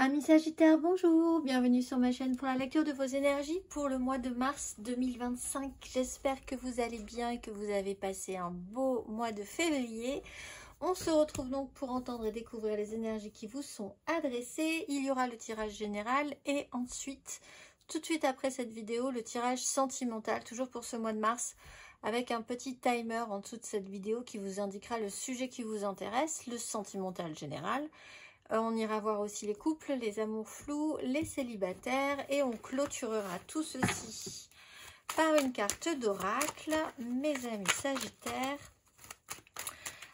Amis Sagittaires, bonjour, bienvenue sur ma chaîne pour la lecture de vos énergies pour le mois de mars 2025. J'espère que vous allez bien et que vous avez passé un beau mois de février. On se retrouve donc pour entendre et découvrir les énergies qui vous sont adressées. Il y aura le tirage général et ensuite, tout de suite après cette vidéo, le tirage sentimental, toujours pour ce mois de mars, avec un petit timer en dessous de cette vidéo qui vous indiquera le sujet qui vous intéresse, le sentimental général. On ira voir aussi les couples, les amours flous, les célibataires et on clôturera tout ceci par une carte d'oracle. Mes amis Sagittaires,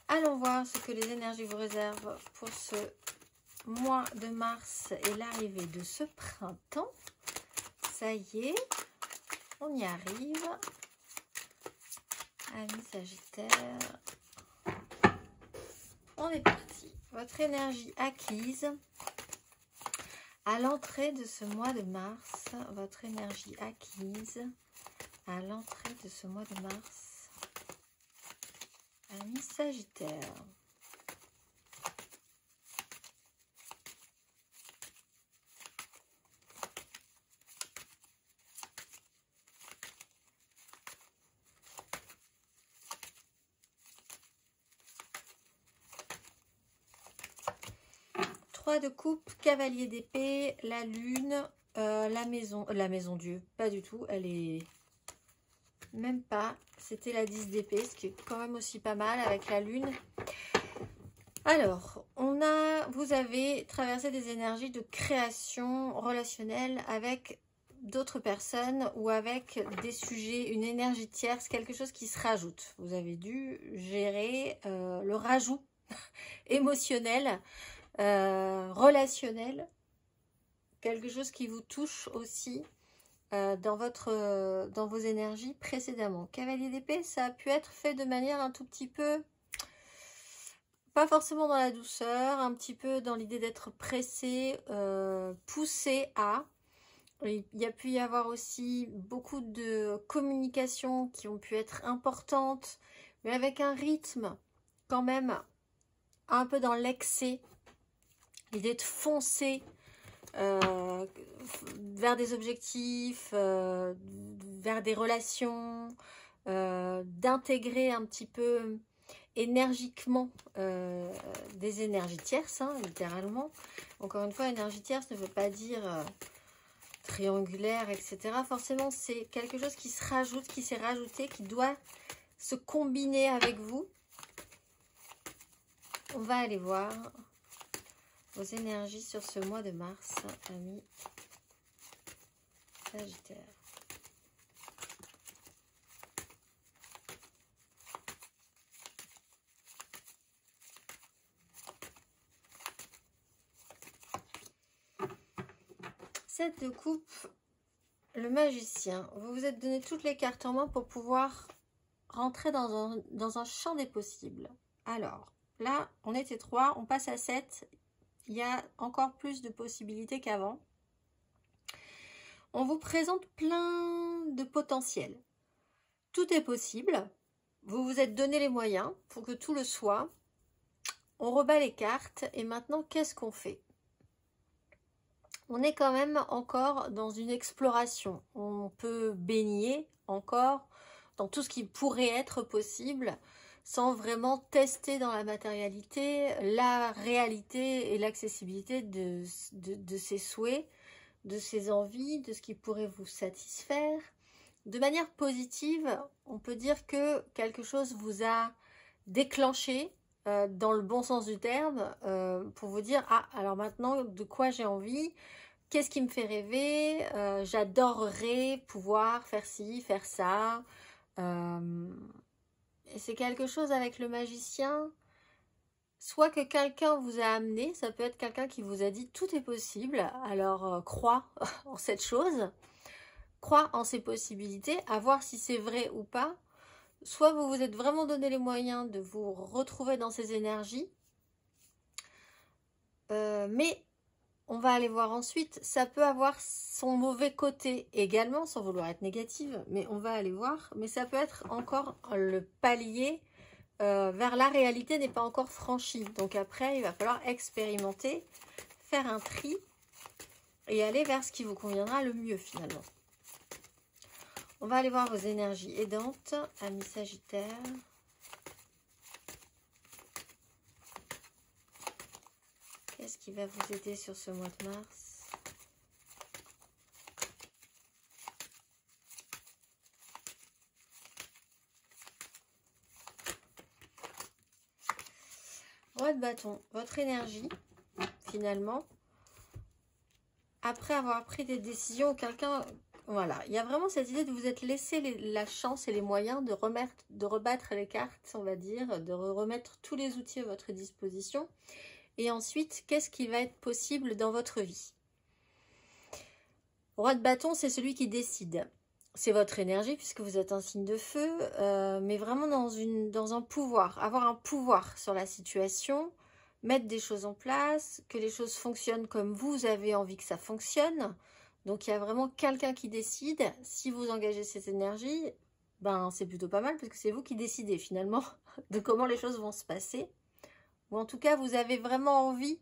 allons voir ce que les énergies vous réservent pour ce mois de mars et l'arrivée de ce printemps. Ça y est, on y arrive. Amis Sagittaires, on est parti. Votre énergie acquise à l'entrée de ce mois de mars, votre énergie acquise à l'entrée de ce mois de mars, amis Sagittaires. De coupe, cavalier d'épée, la lune, la maison Dieu, pas du tout, elle est même pas, c'était la 10 d'épée, ce qui est quand même aussi pas mal avec la lune. Alors, vous avez traversé des énergies de création relationnelle avec d'autres personnes ou avec des sujets, une énergie tierce, quelque chose qui se rajoute. Vous avez dû gérer le rajout émotionnel, relationnel, quelque chose qui vous touche aussi dans vos énergies précédemment. Cavalier d'épée, ça a pu être fait de manière un tout petit peu, pas forcément dans la douceur, un petit peu dans l'idée d'être pressé, poussé à. Il y a pu y avoir aussi beaucoup de communications qui ont pu être importantes, mais avec un rythme quand même un peu dans l'excès. L'idée de foncer vers des objectifs, vers des relations, d'intégrer un petit peu énergiquement des énergies tierces, hein, littéralement. Encore une fois, énergie tierce ne veut pas dire triangulaire, etc. Forcément, c'est quelque chose qui se rajoute, qui s'est rajouté, qui doit se combiner avec vous. On va aller voir vos énergies sur ce mois de mars, amis Sagittaires. Sept de coupe, le magicien. Vous vous êtes donné toutes les cartes en main pour pouvoir rentrer dans un champ des possibles. Alors, là, on était 3, on passe à 7. Il y a encore plus de possibilités qu'avant. On vous présente plein de potentiel. Tout est possible. Vous vous êtes donné les moyens pour que tout le soit. On rebat les cartes et maintenant, qu'est-ce qu'on fait? On est quand même encore dans une exploration. On peut baigner encore dans tout ce qui pourrait être possible sans vraiment tester dans la matérialité, la réalité et l'accessibilité de ses souhaits, de ses envies, de ce qui pourrait vous satisfaire. De manière positive, on peut dire que quelque chose vous a déclenché, dans le bon sens du terme, pour vous dire « Ah, alors maintenant, de quoi j'ai envie ? Qu'est-ce qui me fait rêver ? J'adorerais pouvoir faire ci, faire ça. » Et c'est quelque chose avec le magicien, soit que quelqu'un vous a amené, ça peut être quelqu'un qui vous a dit tout est possible, alors crois en cette chose, crois en ces possibilités, à voir si c'est vrai ou pas. Soit vous vous êtes vraiment donné les moyens de vous retrouver dans ces énergies, mais on va aller voir ensuite, ça peut avoir son mauvais côté également, sans vouloir être négative, mais on va aller voir. Mais ça peut être encore le palier vers la réalité n'est pas encore franchi. Donc après, il va falloir expérimenter, faire un tri et aller vers ce qui vous conviendra le mieux finalement. On va aller voir vos énergies aidantes, amis Sagittaires. Qu'est-ce qui va vous aider sur ce mois de mars? Roi de bâton, votre énergie, finalement, après avoir pris des décisions, quelqu'un, voilà, il y a vraiment cette idée de vous être laissé la chance et les moyens de rebattre les cartes, on va dire, de remettre tous les outils à votre disposition. Et ensuite, qu'est-ce qui va être possible dans votre vie? Roi de bâton, c'est celui qui décide. C'est votre énergie puisque vous êtes un signe de feu, mais vraiment dans un pouvoir, avoir un pouvoir sur la situation, mettre des choses en place, que les choses fonctionnent comme vous avez envie que ça fonctionne. Donc il y a vraiment quelqu'un qui décide. Si vous engagez cette énergie, ben c'est plutôt pas mal parce que c'est vous qui décidez finalement de comment les choses vont se passer. Ou en tout cas, vous avez vraiment envie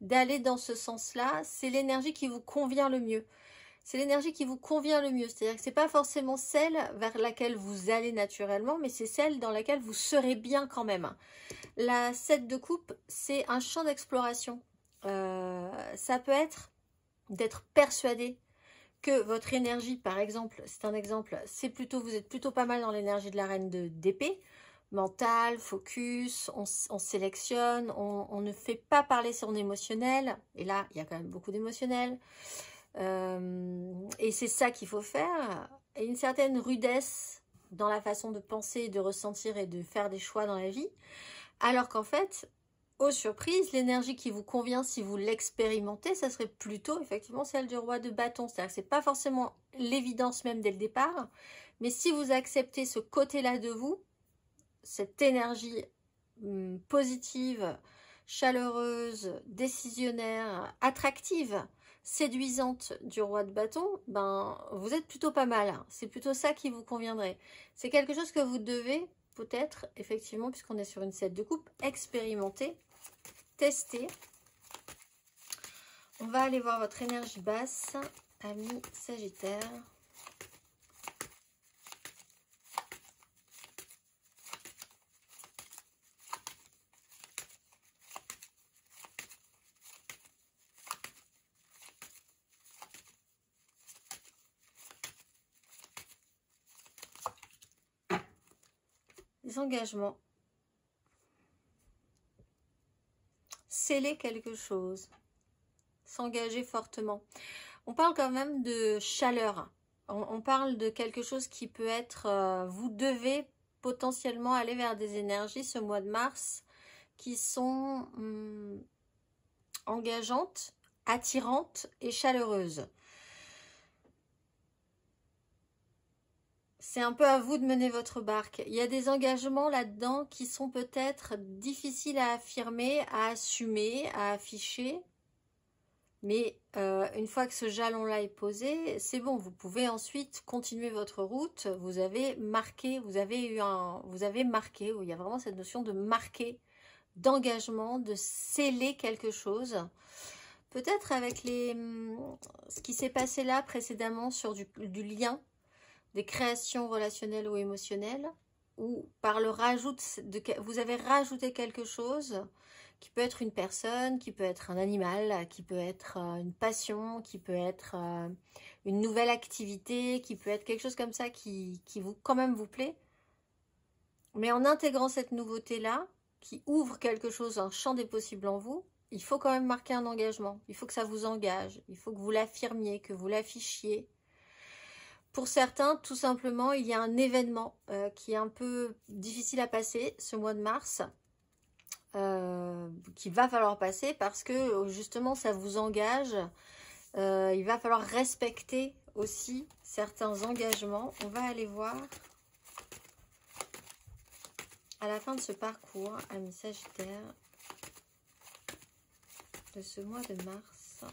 d'aller dans ce sens-là. C'est l'énergie qui vous convient le mieux. C'est l'énergie qui vous convient le mieux. C'est-à-dire que ce n'est pas forcément celle vers laquelle vous allez naturellement, mais c'est celle dans laquelle vous serez bien quand même. La 7 de coupe, c'est un champ d'exploration. Ça peut être d'être persuadé que votre énergie, par exemple, c'est un exemple, c'est plutôt, vous êtes plutôt pas mal dans l'énergie de la reine d'épée, mental, focus, on sélectionne, on ne fait pas parler son émotionnel, et là, il y a quand même beaucoup d'émotionnel, et c'est ça qu'il faut faire, et une certaine rudesse dans la façon de penser, de ressentir et de faire des choix dans la vie, alors qu'en fait, aux surprises, l'énergie qui vous convient si vous l'expérimentez, ça serait plutôt effectivement celle du roi de bâton. C'est-à-dire que ce n'est pas forcément l'évidence même dès le départ, mais si vous acceptez ce côté-là de vous, cette énergie positive, chaleureuse, décisionnaire, attractive, séduisante du roi de bâton, ben vous êtes plutôt pas mal. Hein. C'est plutôt ça qui vous conviendrait. C'est quelque chose que vous devez peut-être, effectivement, puisqu'on est sur une 7 de coupe, expérimenter, tester. On va aller voir votre énergie basse, ami Sagittaire. Les engagements. Sceller quelque chose. S'engager fortement. On parle quand même de chaleur. On parle de quelque chose qui peut être... vous devez potentiellement aller vers des énergies ce mois de mars qui sont engageantes, attirantes et chaleureuses. C'est un peu à vous de mener votre barque. Il y a des engagements là-dedans qui sont peut-être difficiles à affirmer, à assumer, à afficher. Mais une fois que ce jalon-là est posé, c'est bon. Vous pouvez ensuite continuer votre route. Vous avez marqué, vous avez marqué. Il y a vraiment cette notion de marquer, d'engagement, de sceller quelque chose. Peut-être avec ce qui s'est passé là précédemment sur du lien, des créations relationnelles ou émotionnelles, ou par le rajout vous avez rajouté quelque chose qui peut être une personne, qui peut être un animal, qui peut être une passion, qui peut être une nouvelle activité, qui peut être quelque chose comme ça qui vous quand même vous plaît. Mais en intégrant cette nouveauté-là, qui ouvre quelque chose, un champ des possibles en vous, il faut quand même marquer un engagement. Il faut que ça vous engage, il faut que vous l'affirmiez, que vous l'affichiez. Pour certains, tout simplement, il y a un événement qui est un peu difficile à passer ce mois de mars, qu'il va falloir passer parce que justement ça vous engage. Il va falloir respecter aussi certains engagements. On va aller voir à la fin de ce parcours, amis Sagittaire, de ce mois de mars.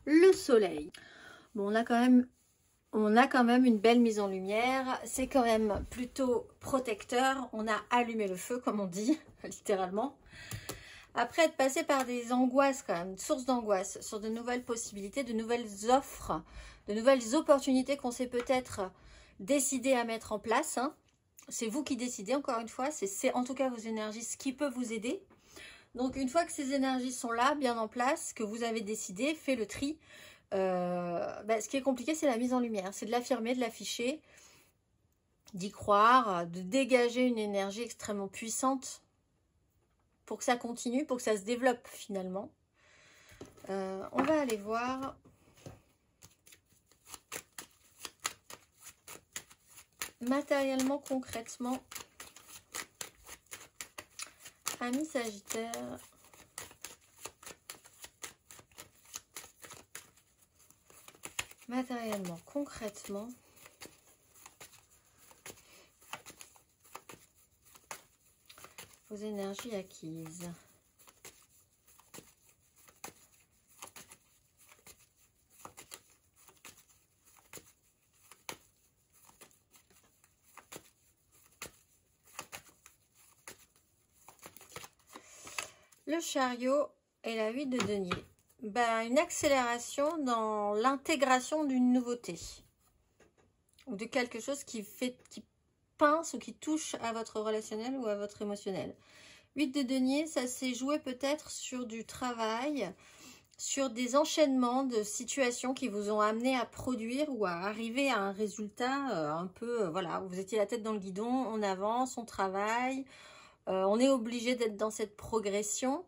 Le soleil. Bon, on a quand même on a quand même une belle mise en lumière. C'est quand même plutôt protecteur. On a allumé le feu, comme on dit, littéralement. Après être passé par des angoisses quand même, sources d'angoisse, sur de nouvelles possibilités, de nouvelles offres, de nouvelles opportunités qu'on s'est peut-être décidé à mettre en place. Hein. C'est vous qui décidez, encore une fois. C'est en tout cas vos énergies, ce qui peut vous aider. Donc, une fois que ces énergies sont là, bien en place, que vous avez décidé, fait le tri, ce qui est compliqué, c'est la mise en lumière. C'est de l'affirmer, de l'afficher, d'y croire, de dégager une énergie extrêmement puissante pour que ça continue, pour que ça se développe finalement. On va aller voir. Matériellement, concrètement, amis Sagittaire, matériellement, concrètement, vos énergies acquises. Le chariot et la 8 de denier. Une accélération dans l'intégration d'une nouveauté. Ou de quelque chose qui pince ou qui touche à votre relationnel ou à votre émotionnel. 8 de denier, ça s'est joué peut-être sur du travail, sur des enchaînements de situations qui vous ont amené à produire ou à arriver à un résultat un peu, voilà, vous étiez la tête dans le guidon, on avance, on travaille, on est obligé d'être dans cette progression.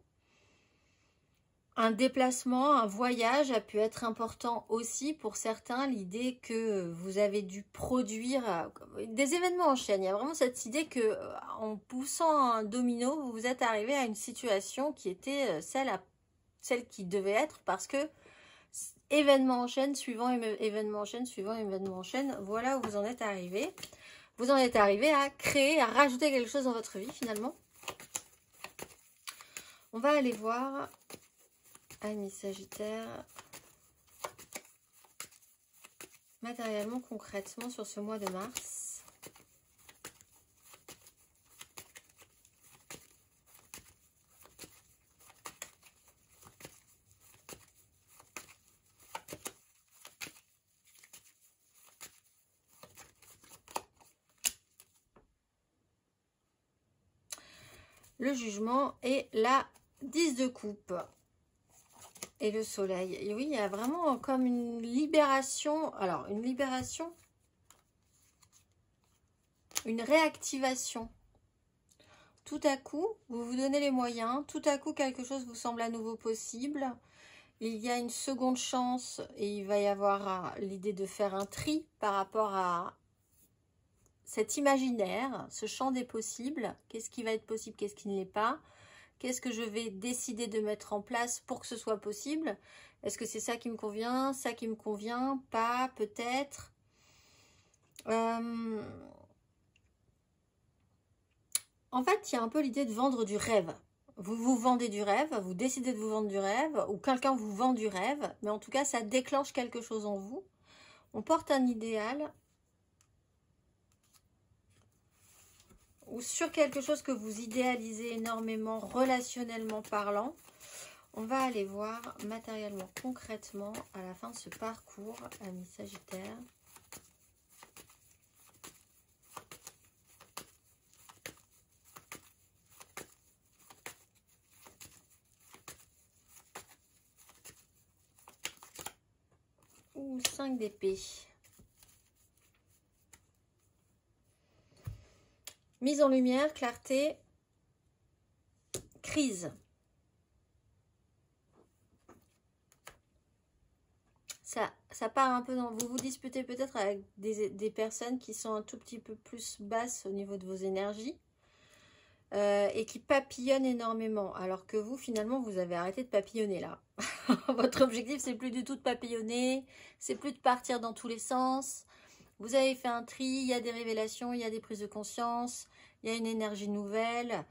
Un déplacement, un voyage a pu être important aussi pour certains. L'idée que vous avez dû produire des événements en chaîne. Il y a vraiment cette idée que en poussant un domino, vous êtes arrivé à une situation qui était celle qui devait être parce que événement en chaîne, suivant événement en chaîne, suivant événement en chaîne, voilà où vous en êtes arrivé. Vous en êtes arrivé à créer, à rajouter quelque chose dans votre vie finalement. On va aller voir... Amis Sagittaire, matériellement, concrètement, sur ce mois de mars. Le jugement et la 10 de coupe. Et le soleil. Et oui, il y a vraiment comme une libération. Alors, une libération. Une réactivation. Tout à coup, vous vous donnez les moyens. Tout à coup, quelque chose vous semble à nouveau possible. Il y a une seconde chance et il va y avoir l'idée de faire un tri par rapport à cet imaginaire, ce champ des possibles. Qu'est-ce qui va être possible, qu'est-ce qui ne l'est pas? Qu'est-ce que je vais décider de mettre en place pour que ce soit possible? Est-ce que c'est ça qui me convient? Ça qui me convient? Pas, peut-être. En fait, il y a un peu l'idée de vendre du rêve. Vous vous vendez du rêve, vous décidez de vous vendre du rêve, ou quelqu'un vous vend du rêve, mais en tout cas, ça déclenche quelque chose en vous. On porte un idéal, ou sur quelque chose que vous idéalisez énormément, relationnellement parlant. On va aller voir matériellement, concrètement, à la fin de ce parcours, amis Sagittaire. Ou 5 d'épée. Mise en lumière, clarté, crise. Ça part un peu dans... Vous vous disputez peut-être avec des personnes qui sont un tout petit peu plus basses au niveau de vos énergies et qui papillonnent énormément. Alors que vous, finalement, vous avez arrêté de papillonner là. Votre objectif, c'est plus du tout de papillonner, c'est plus de partir dans tous les sens. Vous avez fait un tri, il y a des révélations, il y a des prises de conscience, il y a une énergie nouvelle.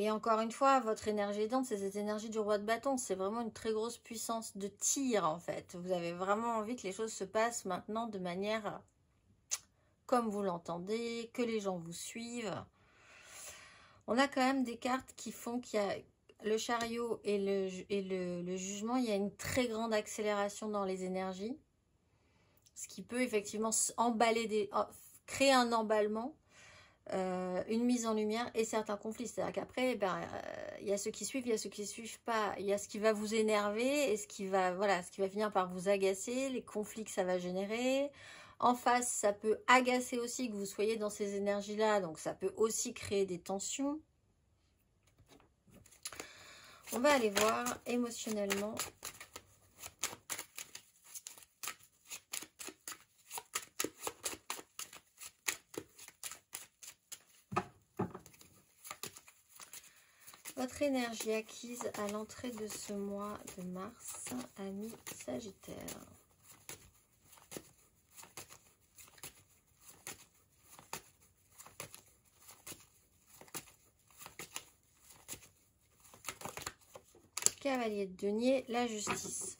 Et encore une fois, votre énergie aidante, c'est cette énergie du roi de bâton. C'est vraiment une très grosse puissance de tir, en fait. Vous avez vraiment envie que les choses se passent maintenant de manière comme vous l'entendez, que les gens vous suivent. On a quand même des cartes qui font qu'il y a le chariot et le jugement. Il y a une très grande accélération dans les énergies. Ce qui peut effectivement emballer créer un emballement. Une mise en lumière et certains conflits. C'est-à-dire qu'après, il y a ceux qui suivent, il y a ceux qui ne suivent pas. Il y a ce qui va vous énerver et ce qui va finir par vous agacer, les conflits que ça va générer. En face, ça peut agacer aussi que vous soyez dans ces énergies-là, donc ça peut aussi créer des tensions. On va aller voir émotionnellement. Votre énergie acquise à l'entrée de ce mois de mars, ami Sagittaire. Cavalier de denier, la justice.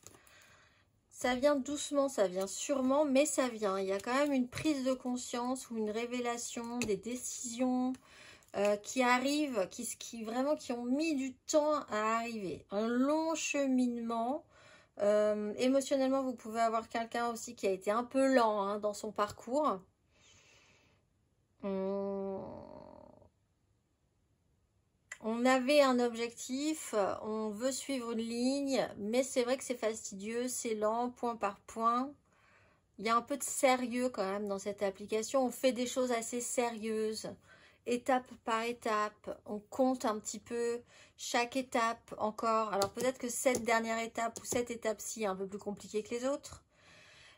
Ça vient doucement, ça vient sûrement, mais ça vient. Il y a quand même une prise de conscience ou une révélation, des décisions qui arrivent, qui ont mis du temps à arriver. Un long cheminement. Émotionnellement, vous pouvez avoir quelqu'un aussi qui a été un peu lent dans son parcours. On avait un objectif, on veut suivre une ligne, mais c'est vrai que c'est fastidieux, c'est lent, point par point. Il y a un peu de sérieux quand même dans cette application. On fait des choses assez sérieuses, étape par étape. On compte un petit peu chaque étape encore. Alors peut-être que cette dernière étape ou cette étape-ci est un peu plus compliquée que les autres.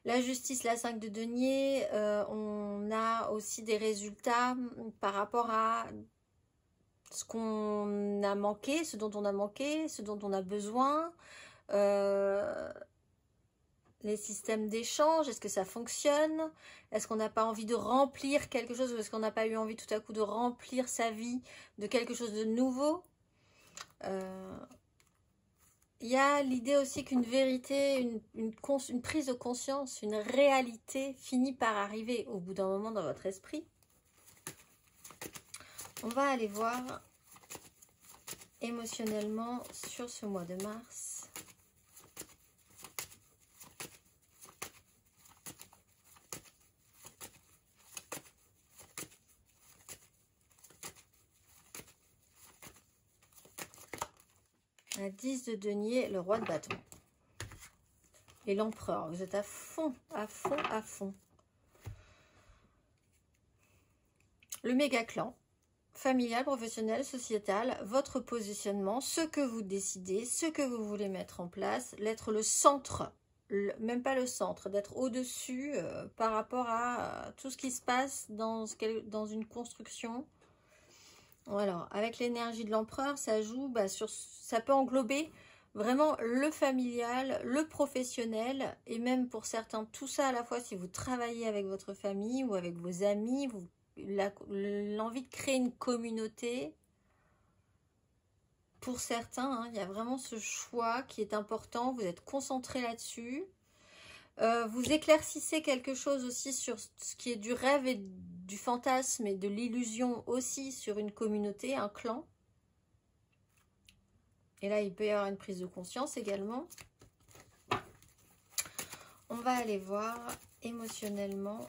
La justice, la 5 de denier, on a aussi des résultats par rapport à ce qu'on a manqué, ce dont on a manqué, ce dont on a besoin, les systèmes d'échange, est-ce que ça fonctionne? Est-ce qu'on n'a pas envie de remplir quelque chose ou est-ce qu'on n'a pas eu envie tout à coup de remplir sa vie de quelque chose de nouveau? Il y a l'idée aussi qu'une vérité, une prise de conscience, une réalité finit par arriver au bout d'un moment dans votre esprit. On va aller voir émotionnellement sur ce mois de mars. La 10 de denier, le roi de bâton. Et l'empereur, vous êtes à fond, à fond, à fond. Le méga clan. Familial, professionnel, sociétal, votre positionnement, ce que vous décidez, ce que vous voulez mettre en place, d'être le centre, même pas le centre, d'être au-dessus par rapport à tout ce qui se passe dans une construction. Alors, avec l'énergie de l'empereur, ça joue ça peut englober vraiment le familial, le professionnel, et même pour certains, tout ça à la fois si vous travaillez avec votre famille ou avec vos amis, l'envie de créer une communauté. Pour certains, il y a vraiment ce choix qui est important, vous êtes concentré là-dessus. Vous éclaircissez quelque chose aussi sur ce qui est du rêve et du fantasme et de l'illusion aussi sur une communauté, un clan. Et là, il peut y avoir une prise de conscience également. On va aller voir émotionnellement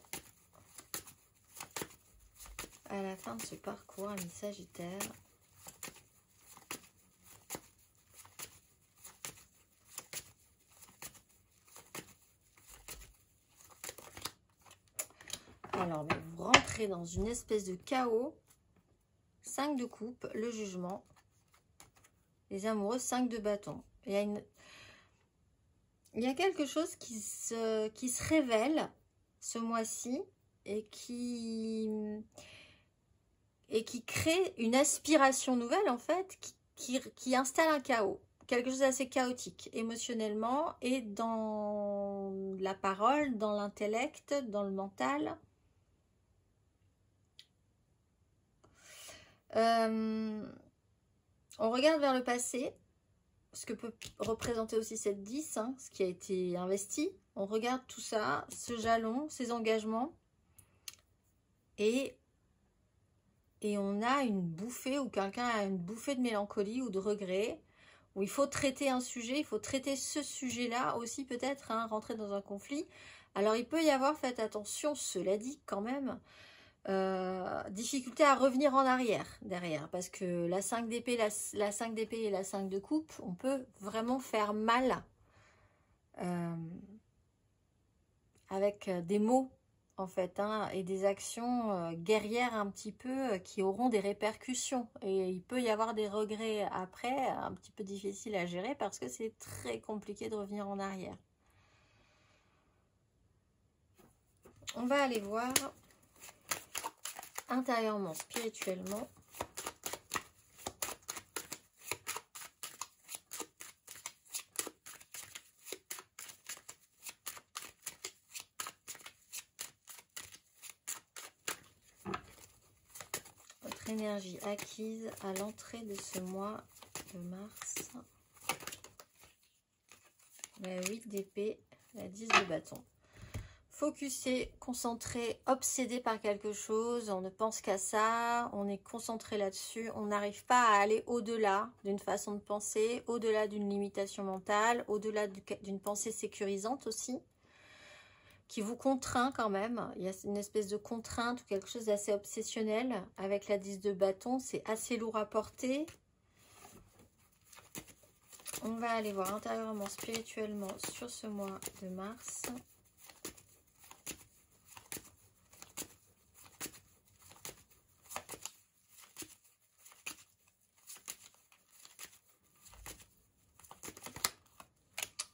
à la fin de ce parcours, ami Sagittaire. Alors, vous rentrez dans une espèce de chaos. 5 de coupe, le jugement. Les amoureux, 5 de bâton. Il y a quelque chose qui se révèle ce mois-ci et qui crée une aspiration nouvelle, en fait, qui installe un chaos. Quelque chose d'assez chaotique, émotionnellement et dans la parole, dans l'intellect, dans le mental. On regarde vers le passé, ce que peut représenter aussi cette 10, hein, ce qui a été investi. On regarde tout ça, ce jalon, ces engagements. Et on a une bouffée, ou quelqu'un a une bouffée de mélancolie ou de regret, où il faut traiter un sujet, il faut traiter ce sujet-là aussi peut-être, hein, rentrer dans un conflit. Alors il peut y avoir, faites attention, cela dit quand même, difficulté à revenir en arrière derrière, parce que la 5 d'épée, la 5 d'épée et la 5 de coupe, on peut vraiment faire mal avec des mots en fait, hein, et des actions guerrières un petit peu qui auront des répercussions, et il peut y avoir des regrets après, un petit peu difficile à gérer parce que c'est très compliqué de revenir en arrière. On va aller voir intérieurement, spirituellement. Votre énergie acquise à l'entrée de ce mois de mars. La 8 d'épée, la 10 de bâton. Focusé, concentré, obsédé par quelque chose, on ne pense qu'à ça, on est concentré là-dessus, on n'arrive pas à aller au-delà d'une façon de penser, au-delà d'une limitation mentale, au-delà d'une pensée sécurisante aussi, qui vous contraint quand même. Il y a une espèce de contrainte ou quelque chose d'assez obsessionnel avec la 10 de bâton, c'est assez lourd à porter. On va aller voir intérieurement, spirituellement sur ce mois de mars.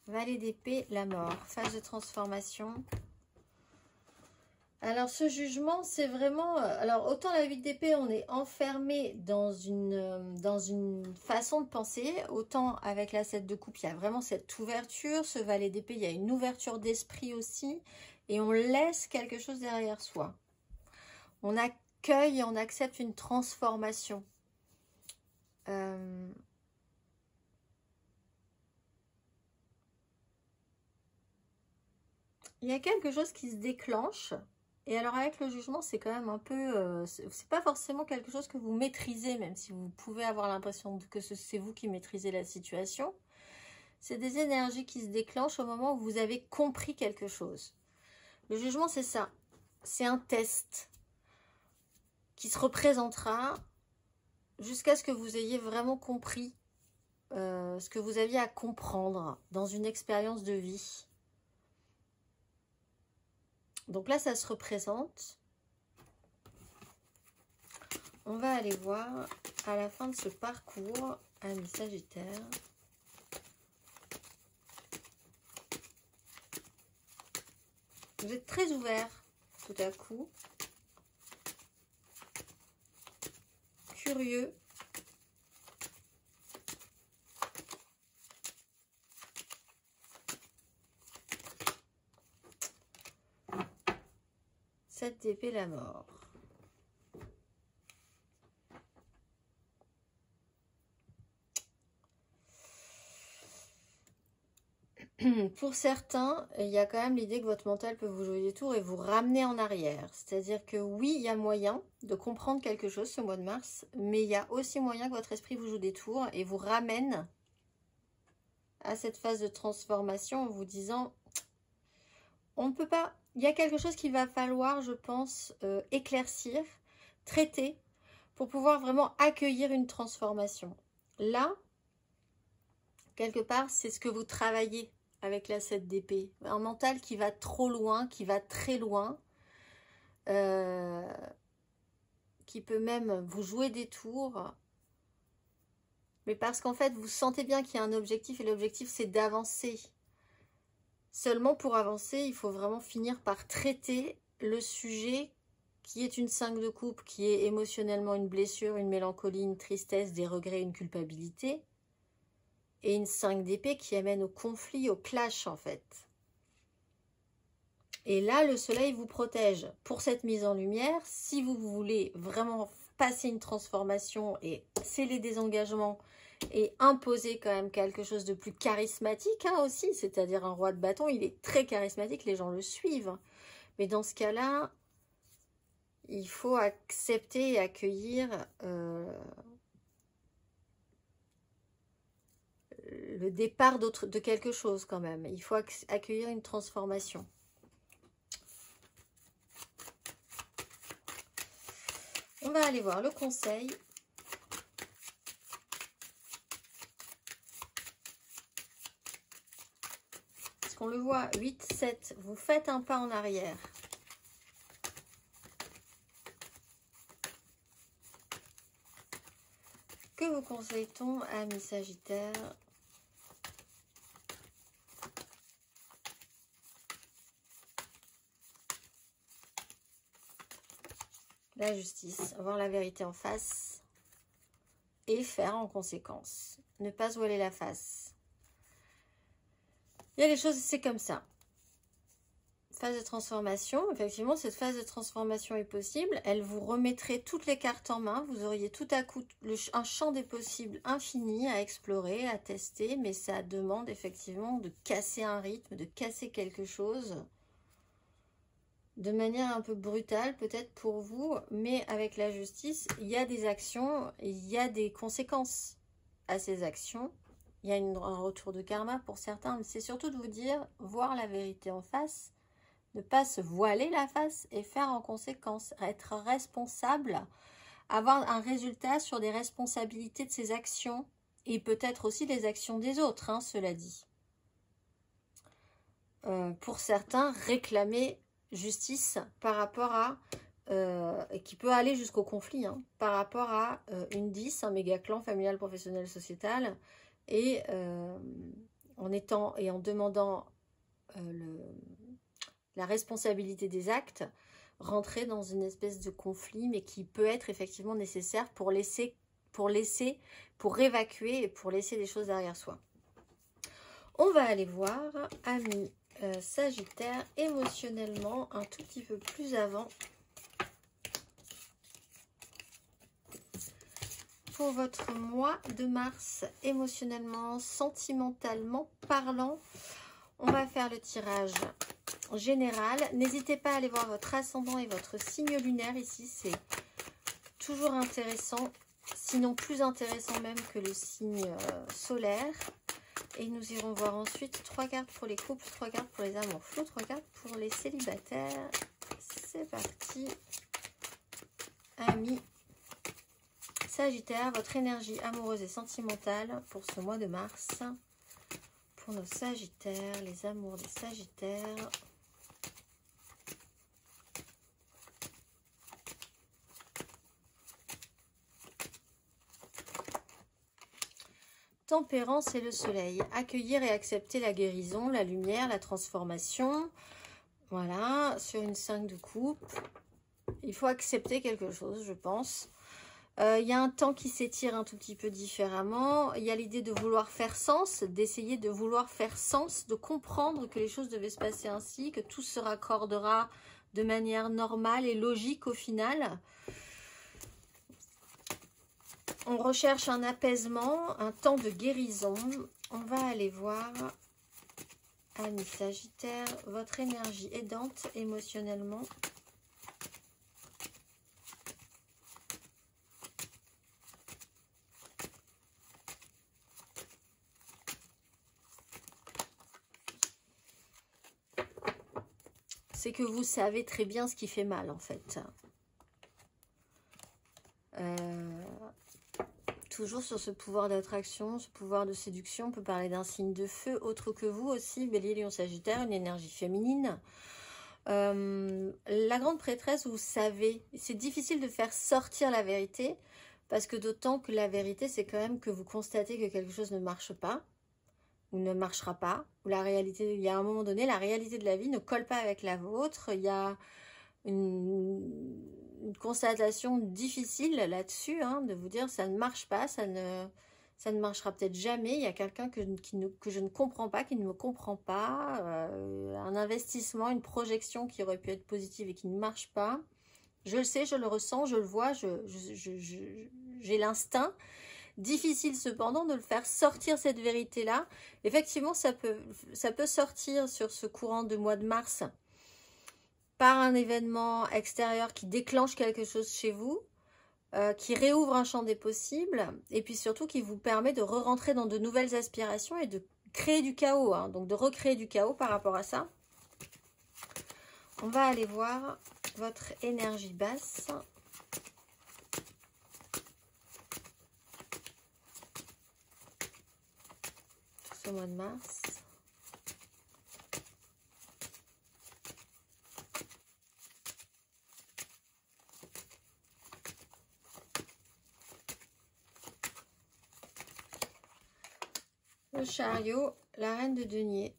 Valet d'épée, la mort, phase de transformation. Alors ce jugement, c'est vraiment... Alors autant la 8 d'épée, on est enfermé dans une façon de penser, autant avec la 7 de coupe, il y a vraiment cette ouverture. Ce valet d'épée, il y a une ouverture d'esprit aussi, et on laisse quelque chose derrière soi. On accueille et on accepte une transformation. Il y a quelque chose qui se déclenche. Et alors avec le jugement, c'est quand même un peu... c'est pas forcément quelque chose que vous maîtrisez, même si vous pouvez avoir l'impression que c'est vous qui maîtrisez la situation. C'est des énergies qui se déclenchent au moment où vous avez compris quelque chose. Le jugement, c'est ça. C'est un test qui se représentera jusqu'à ce que vous ayez vraiment compris ce que vous aviez à comprendre dans une expérience de vie. Donc là, ça se représente. On va aller voir à la fin de ce parcours, amis Sagittaire. Vous êtes très ouvert tout à coup. Curieux. Cette d'épée, la mort. Pour certains, il y a quand même l'idée que votre mental peut vous jouer des tours et vous ramener en arrière. C'est-à-dire que oui, il y a moyen de comprendre quelque chose ce mois de mars, mais il y a aussi moyen que votre esprit vous joue des tours et vous ramène à cette phase de transformation en vous disant on ne peut pas... Il y a quelque chose qu'il va falloir, je pense, éclaircir, traiter, pour pouvoir vraiment accueillir une transformation. Là, quelque part, c'est ce que vous travaillez avec la 7 d'épée. Un mental qui va trop loin, qui va très loin, qui peut même vous jouer des tours. Mais parce qu'en fait, vous sentez bien qu'il y a un objectif, et l'objectif, c'est d'avancer. Seulement pour avancer, il faut vraiment finir par traiter le sujet qui est une 5 de coupe, qui est émotionnellement une blessure, une mélancolie, une tristesse, des regrets, une culpabilité. Et une 5 d'épée qui amène au conflit, au clash en fait. Et là, le soleil vous protège pour cette mise en lumière. Si vous voulez vraiment passer une transformation et sceller des engagements et imposer quand même quelque chose de plus charismatique hein, aussi, c'est-à-dire un roi de bâton, il est très charismatique, les gens le suivent. Mais dans ce cas-là, il faut accepter et accueillir le départ de quelque chose quand même. Il faut accueillir une transformation. On va aller voir le conseil. Parce qu'on le voit, 8, 7, vous faites un pas en arrière. Que vous conseille-t-on, amis Sagittaire? La justice, voir la vérité en face et faire en conséquence. Ne pas se voiler la face. Il y a des choses, c'est comme ça. Phase de transformation, effectivement, cette phase de transformation est possible. Elle vous remettrait toutes les cartes en main. Vous auriez tout à coup un champ des possibles infini à explorer, à tester. Mais ça demande effectivement de casser un rythme, de casser quelque chose. De manière un peu brutale peut-être pour vous, mais avec la justice, il y a des actions, il y a des conséquences à ces actions. Il y a un retour de karma pour certains, mais c'est surtout de vous dire, voir la vérité en face, ne pas se voiler la face et faire en conséquence, être responsable, avoir un résultat sur des responsabilités de ses actions et peut-être aussi des actions des autres, hein, cela dit. Pour certains, réclamer justice par rapport à, qui peut aller jusqu'au conflit, hein, par rapport à une 10, un méga clan familial, professionnel, sociétal, et en demandant la responsabilité des actes, rentrer dans une espèce de conflit, mais qui peut être effectivement nécessaire pour évacuer et pour laisser des choses derrière soi. On va aller voir, amis Sagittaire, émotionnellement, un tout petit peu plus avant. Pour votre mois de mars, émotionnellement, sentimentalement parlant, on va faire le tirage général. N'hésitez pas à aller voir votre ascendant et votre signe lunaire ici, c'est toujours intéressant, sinon plus intéressant même que le signe solaire. Et nous irons voir ensuite 3 cartes pour les couples, 3 cartes pour les amours flous, 3 cartes pour les célibataires. C'est parti, amis Sagittaire, votre énergie amoureuse et sentimentale pour ce mois de mars. Pour nos Sagittaires, les amours des Sagittaires. Tempérance et le soleil. Accueillir et accepter la guérison, la lumière, la transformation. Voilà, sur une 5 de coupe. Il faut accepter quelque chose, je pense. Il y a un temps qui s'étire un tout petit peu différemment. Il y a l'idée de vouloir faire sens, d'essayer de vouloir faire sens, de comprendre que les choses devaient se passer ainsi, que tout se raccordera de manière normale et logique au final. On recherche un apaisement, un temps de guérison. On va aller voir, amis Sagittaire, votre énergie aidante émotionnellement. C'est que vous savez très bien ce qui fait mal en fait. Toujours sur ce pouvoir d'attraction, ce pouvoir de séduction, on peut parler d'un signe de feu, autre que vous aussi, Bélier, Lion, Sagittaire, une énergie féminine. La grande prêtresse, vous savez, c'est difficile de faire sortir la vérité, parce que d'autant que la vérité, c'est quand même que vous constatez que quelque chose ne marche pas, ou ne marchera pas, ou la réalité, il y a un moment donné, la réalité de la vie ne colle pas avec la vôtre, il y a une constatation difficile là-dessus, hein, de vous dire ça ne marche pas, ça ne marchera peut-être jamais, il y a quelqu'un que je ne comprends pas, qui ne me comprend pas, un investissement, une projection qui aurait pu être positive et qui ne marche pas. Je le sais, je le ressens, je le vois, j'ai l'instinct. Difficile cependant de le faire sortir cette vérité-là. Effectivement, ça peut sortir sur ce courant de mois de mars par un événement extérieur qui déclenche quelque chose chez vous, qui réouvre un champ des possibles, et puis surtout qui vous permet de re-rentrer dans de nouvelles aspirations et de créer du chaos, hein, donc de recréer du chaos par rapport à ça. On va aller voir votre énergie basse. Ce mois de mars. Le chariot, la reine de denier.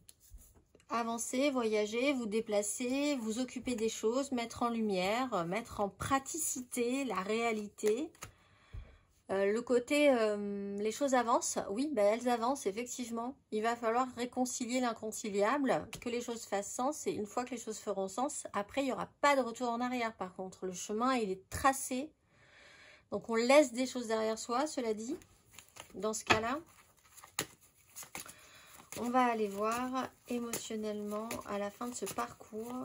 Avancer, voyager, vous déplacer, vous occuper des choses, mettre en lumière, mettre en praticité la réalité. Le côté, les choses avancent, oui, ben elles avancent effectivement. Il va falloir réconcilier l'inconciliable, que les choses fassent sens, et une fois que les choses feront sens, après il n'y aura pas de retour en arrière par contre. Le chemin, il est tracé, donc on laisse des choses derrière soi, cela dit, dans ce cas-là. On va aller voir émotionnellement à la fin de ce parcours.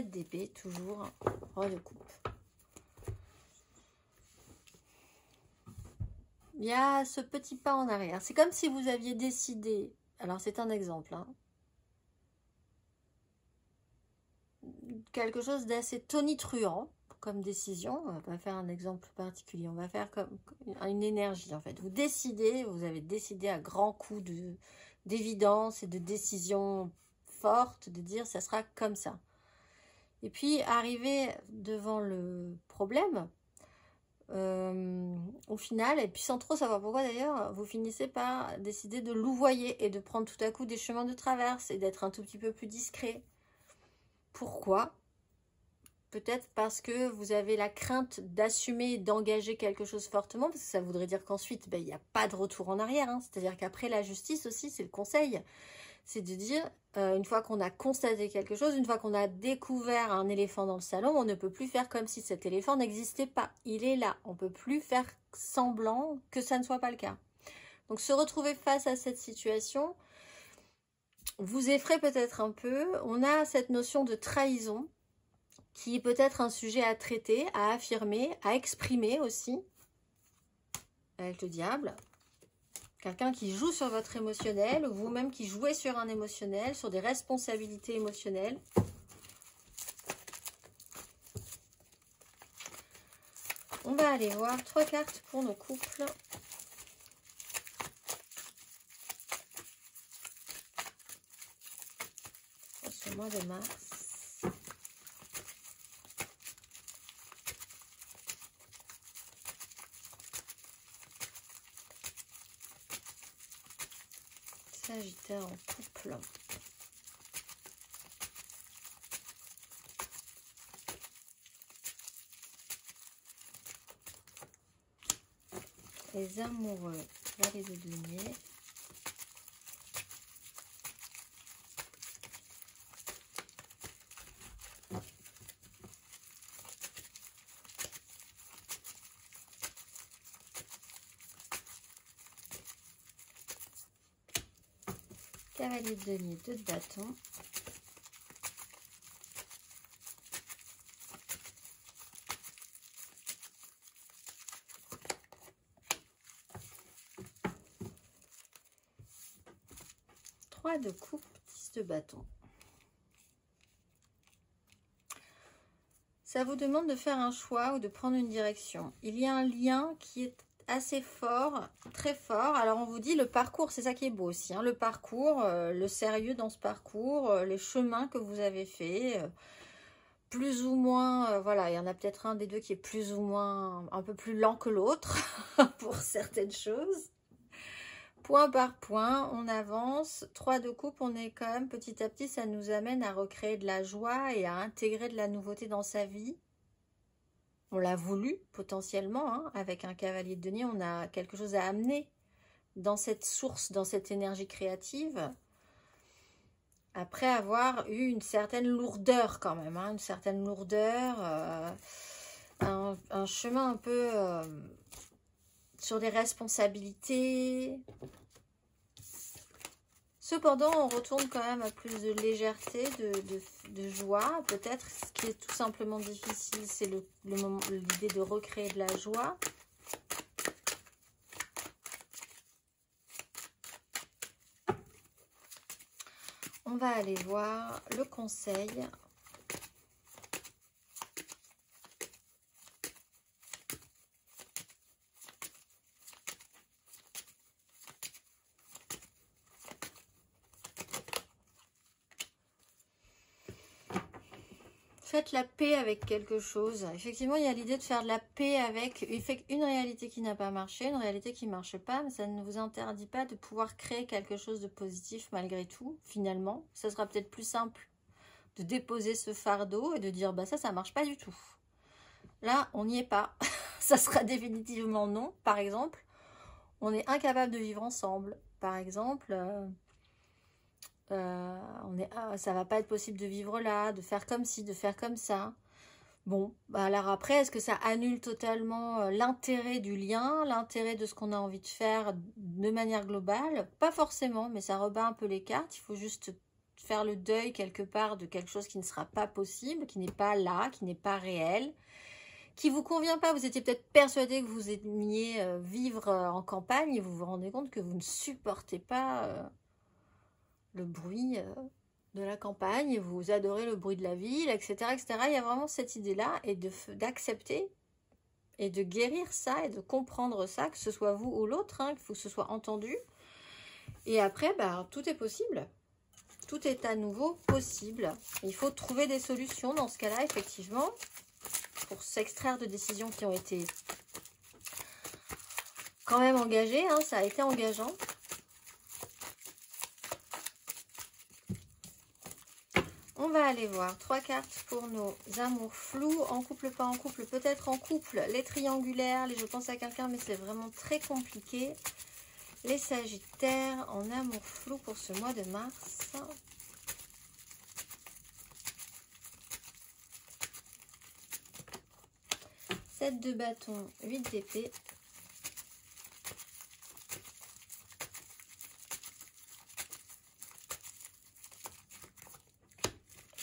d'épée, toujours roi de coupe. Il y a ce petit pas en arrière. C'est comme si vous aviez décidé, alors c'est un exemple, hein, quelque chose d'assez tonitruant comme décision. On va pas faire un exemple particulier, on va faire comme une énergie en fait. Vous décidez, vous avez décidé à grands coups d'évidence et de décision forte de dire ça sera comme ça. Et puis arriver devant le problème, au final, et puis sans trop savoir pourquoi d'ailleurs, vous finissez par décider de louvoyer et de prendre tout à coup des chemins de traverse et d'être un tout petit peu plus discret. Pourquoi? Peut-être parce que vous avez la crainte d'assumer et d'engager quelque chose fortement, parce que ça voudrait dire qu'ensuite, il n'y a pas de retour en arrière. Hein. C'est-à-dire qu'après la justice aussi, c'est le conseil. C'est de dire, une fois qu'on a constaté quelque chose, une fois qu'on a découvert un éléphant dans le salon, on ne peut plus faire comme si cet éléphant n'existait pas. Il est là. On ne peut plus faire semblant que ça ne soit pas le cas. Donc se retrouver face à cette situation vous effraie peut-être un peu. On a cette notion de trahison qui est peut-être un sujet à traiter, à affirmer, à exprimer aussi, avec le diable. Quelqu'un qui joue sur votre émotionnel, ou vous-même qui jouez sur un émotionnel, sur des responsabilités émotionnelles. On va aller voir 3 cartes pour nos couples. Pour ce mois de mars. Sagittaire en couple. Les amoureux, valet de denier. Cavalier de denier, 2 de bâton. De coupe, 10 de bâton. Ça vous demande de faire un choix ou de prendre une direction. Il y a un lien qui est assez fort, très fort. Alors on vous dit le parcours, c'est ça qui est beau aussi, hein, le parcours, le sérieux dans ce parcours, les chemins que vous avez fait, plus ou moins, voilà, il y en a peut-être un des deux qui est plus ou moins un peu plus lent que l'autre pour certaines choses. Point par point, on avance. 3 de coupe, on est quand même petit à petit, ça nous amène à recréer de la joie et à intégrer de la nouveauté dans sa vie. On l'a voulu potentiellement, hein. Avec un cavalier de denier, on a quelque chose à amener dans cette source, dans cette énergie créative. Après avoir eu une certaine lourdeur quand même, hein, une certaine lourdeur, un chemin un peu sur des responsabilités. Cependant, on retourne quand même à plus de légèreté, de joie. Peut-être ce qui est tout simplement difficile, c'est l'idée de recréer de la joie. On va aller voir le conseil. Faites la paix avec quelque chose. Effectivement, il y a l'idée de faire de la paix avec une réalité qui n'a pas marché, une réalité qui ne marche pas, mais ça ne vous interdit pas de pouvoir créer quelque chose de positif malgré tout, finalement. Ça sera peut-être plus simple de déposer ce fardeau et de dire, bah ça marche pas du tout. Là, on n'y est pas. Ça sera définitivement non. Par exemple, on est incapable de vivre ensemble. Par exemple... ça va pas être possible de vivre là, de faire comme ci, de faire comme ça. Bon, bah alors après, est-ce que ça annule totalement l'intérêt du lien, l'intérêt de ce qu'on a envie de faire de manière globale? Pas forcément, mais ça rebat un peu les cartes. Il faut juste faire le deuil quelque part de quelque chose qui ne sera pas possible, qui n'est pas là, qui n'est pas réel, qui vous convient pas. Vous étiez peut-être persuadé que vous aimiez vivre en campagne et vous vous rendez compte que vous ne supportez pas... le bruit de la campagne, vous adorez le bruit de la ville, etc., etc. Il y a vraiment cette idée-là, et d'accepter et de guérir ça, et de comprendre ça, que ce soit vous ou l'autre, hein, qu'il faut que ce soit entendu. Et après, bah, tout est possible. Tout est à nouveau possible. Il faut trouver des solutions dans ce cas-là, effectivement, pour s'extraire de décisions qui ont été quand même engagées. Hein, ça a été engageant. On va aller voir 3 cartes pour nos amours flous, en couple, pas en couple, peut-être en couple, les triangulaires, les je pense à quelqu'un, mais c'est vraiment très compliqué. Les sagittaires en amour flou pour ce mois de mars. Sept de bâton, 8 d'épée.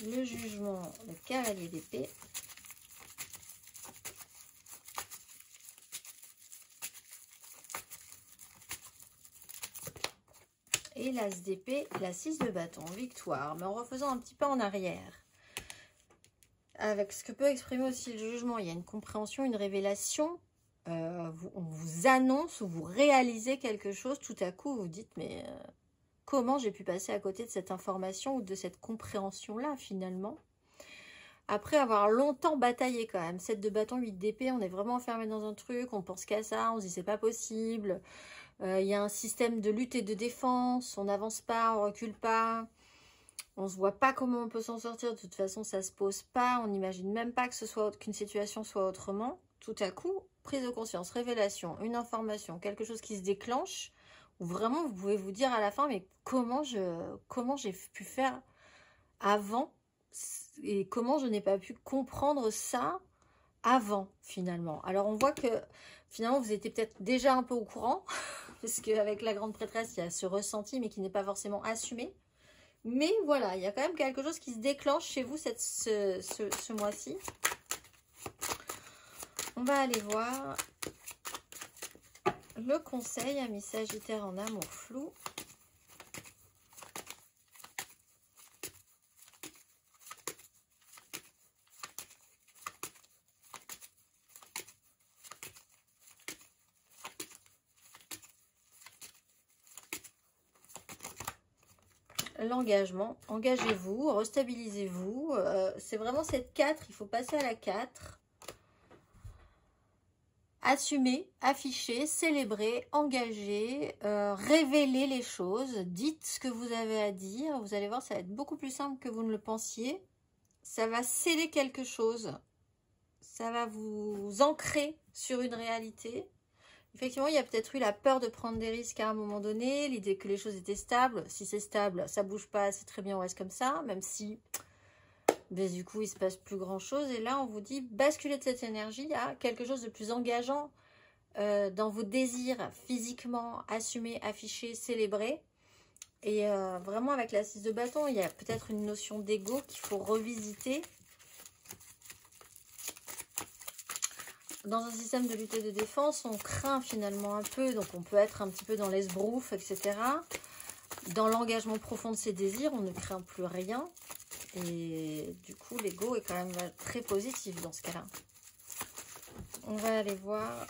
Le jugement, le cavalier d'épée. Et l'as d'épée, la 6 de bâton, victoire. Mais en refaisant un petit pas en arrière. Avec ce que peut exprimer aussi le jugement, il y a une compréhension, une révélation. On vous annonce ou vous réalisez quelque chose, tout à coup vous dites, mais comment j'ai pu passer à côté de cette information ou de cette compréhension-là finalement? Après avoir longtemps bataillé quand même, 7 de bâton, 8 d'épée, on est vraiment enfermé dans un truc, on pense qu'à ça, on se dit c'est pas possible. Il y a un système de lutte et de défense, on n'avance pas, on recule pas. On ne se voit pas comment on peut s'en sortir, de toute façon ça se pose pas, on n'imagine même pas que qu'une situation soit autrement. Tout à coup, prise de conscience, révélation, une information, quelque chose qui se déclenche, où vraiment vous pouvez vous dire à la fin, mais comment j'ai pu faire avant et comment je n'ai pas pu comprendre ça avant finalement. Alors on voit que finalement vous étiez peut-être déjà un peu au courant, parce qu'avec la grande prêtresse, il y a ce ressenti, mais qui n'est pas forcément assumé. Mais voilà, il y a quand même quelque chose qui se déclenche chez vous ce mois-ci. On va aller voir le conseil, amis Sagittaire en amour flou. L'engagement, engagez-vous, restabilisez-vous. C'est vraiment cette 4, il faut passer à la 4. Assumer, afficher, célébrer, engager, révéler les choses. Dites ce que vous avez à dire. Vous allez voir, ça va être beaucoup plus simple que vous ne le pensiez. Ça va sceller quelque chose. Ça va vous ancrer sur une réalité. Effectivement, il y a peut-être eu la peur de prendre des risques à un moment donné, l'idée que les choses étaient stables. Si c'est stable, ça bouge pas, c'est très bien, on reste comme ça, même si ben, du coup, il se passe plus grand-chose. Et là, on vous dit, basculez de cette énergie à quelque chose de plus engageant dans vos désirs physiquement, assumés, affichés, célébrés. Et vraiment, avec la 6 de bâton, il y a peut-être une notion d'ego qu'il faut revisiter. Dans un système de lutte et de défense, on craint finalement un peu, donc on peut être un petit peu dans l'esbrouf, etc. Dans l'engagement profond de ses désirs, on ne craint plus rien. Et du coup, l'ego est quand même très positif dans ce cas-là. On va aller voir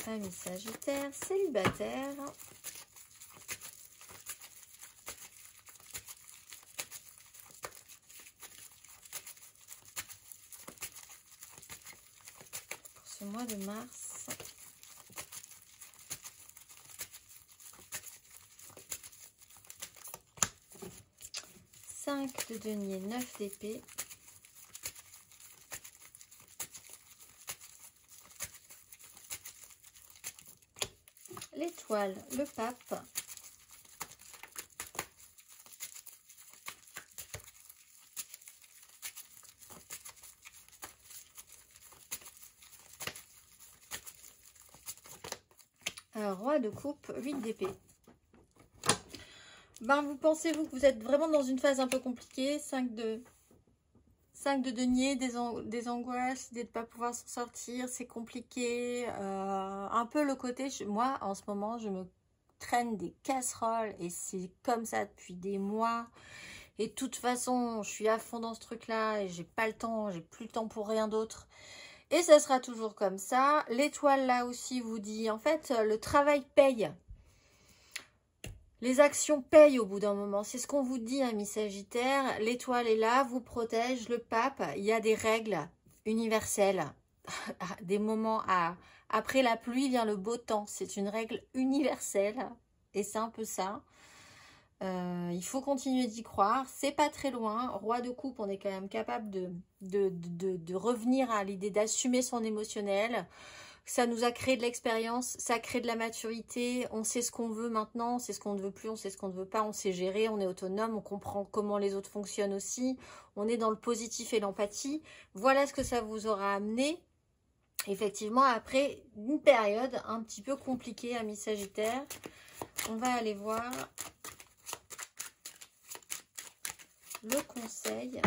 Amis Sagittaire, célibataire. Pour ce mois de mars. Cinq de denier, 9 d'épée. L'étoile, le pape. Roi de coupe, 8 d'épée. Ben, vous pensez, vous, que vous êtes vraiment dans une phase un peu compliquée. 5 de denier, des angoisses, l'idée de ne pas pouvoir s'en sortir, c'est compliqué. Un peu le côté, moi, en ce moment, je me traîne des casseroles et c'est comme ça depuis des mois. Et de toute façon, je suis à fond dans ce truc-là et j'ai pas le temps, j'ai plus le temps pour rien d'autre. Et ça sera toujours comme ça. L'étoile, là aussi, vous dit, en fait, le travail paye. Les actions payent au bout d'un moment. C'est ce qu'on vous dit, amis Sagittaire. L'étoile est là, vous protège. Le pape, il y a des règles universelles. Des moments après la pluie vient le beau temps. C'est une règle universelle. Et c'est un peu ça. Il faut continuer d'y croire. C'est pas très loin. Roi de coupe, on est quand même capable de revenir à l'idée d'assumer son émotionnel. Ça nous a créé de l'expérience, ça crée de la maturité, on sait ce qu'on veut maintenant, on sait ce qu'on ne veut plus, on sait ce qu'on ne veut pas, on sait gérer, on est autonome, on comprend comment les autres fonctionnent aussi, on est dans le positif et l'empathie. Voilà ce que ça vous aura amené, effectivement, après une période un petit peu compliquée, amis Sagittaire. On va aller voir le conseil.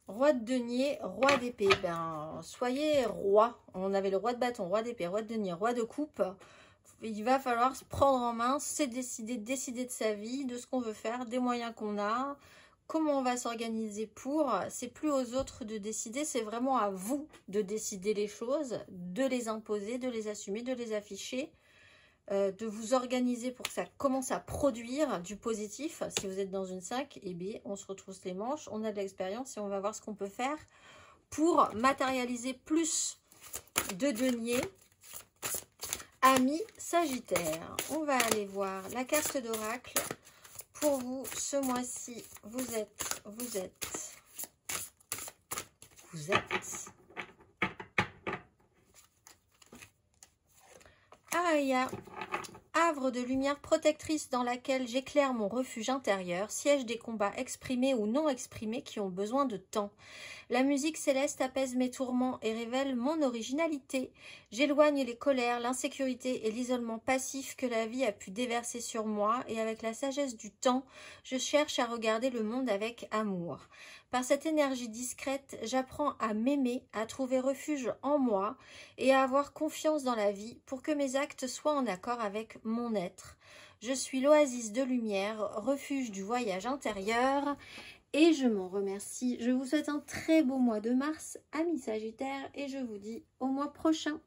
Roi de denier, roi d'épée. Ben, soyez roi. On avait le roi de bâton, roi d'épée, roi de denier, roi de coupe. Il va falloir se prendre en main, c'est décider de sa vie, de ce qu'on veut faire, des moyens qu'on a, comment on va s'organiser pour. C'est plus aux autres de décider, c'est vraiment à vous de décider les choses, de les imposer, de les assumer, de les afficher. De vous organiser pour que ça commence à produire du positif. Si vous êtes dans une 5, eh bien, on se retrousse les manches, on a de l'expérience et on va voir ce qu'on peut faire pour matérialiser plus de deniers. Amis Sagittaire, on va aller voir la carte d'oracle. Pour vous, ce mois-ci, vous êtes Araya, havre de lumière protectrice dans laquelle j'éclaire mon refuge intérieur, siège des combats exprimés ou non exprimés qui ont besoin de temps. La musique céleste apaise mes tourments et révèle mon originalité. J'éloigne les colères, l'insécurité et l'isolement passif que la vie a pu déverser sur moi et avec la sagesse du temps, je cherche à regarder le monde avec amour. Par cette énergie discrète, j'apprends à m'aimer, à trouver refuge en moi et à avoir confiance dans la vie pour que mes actes soient en accord avec mon être. Je suis l'oasis de lumière, refuge du voyage intérieur et je m'en remercie. Je vous souhaite un très beau mois de mars, amis Sagittaires, et je vous dis au mois prochain.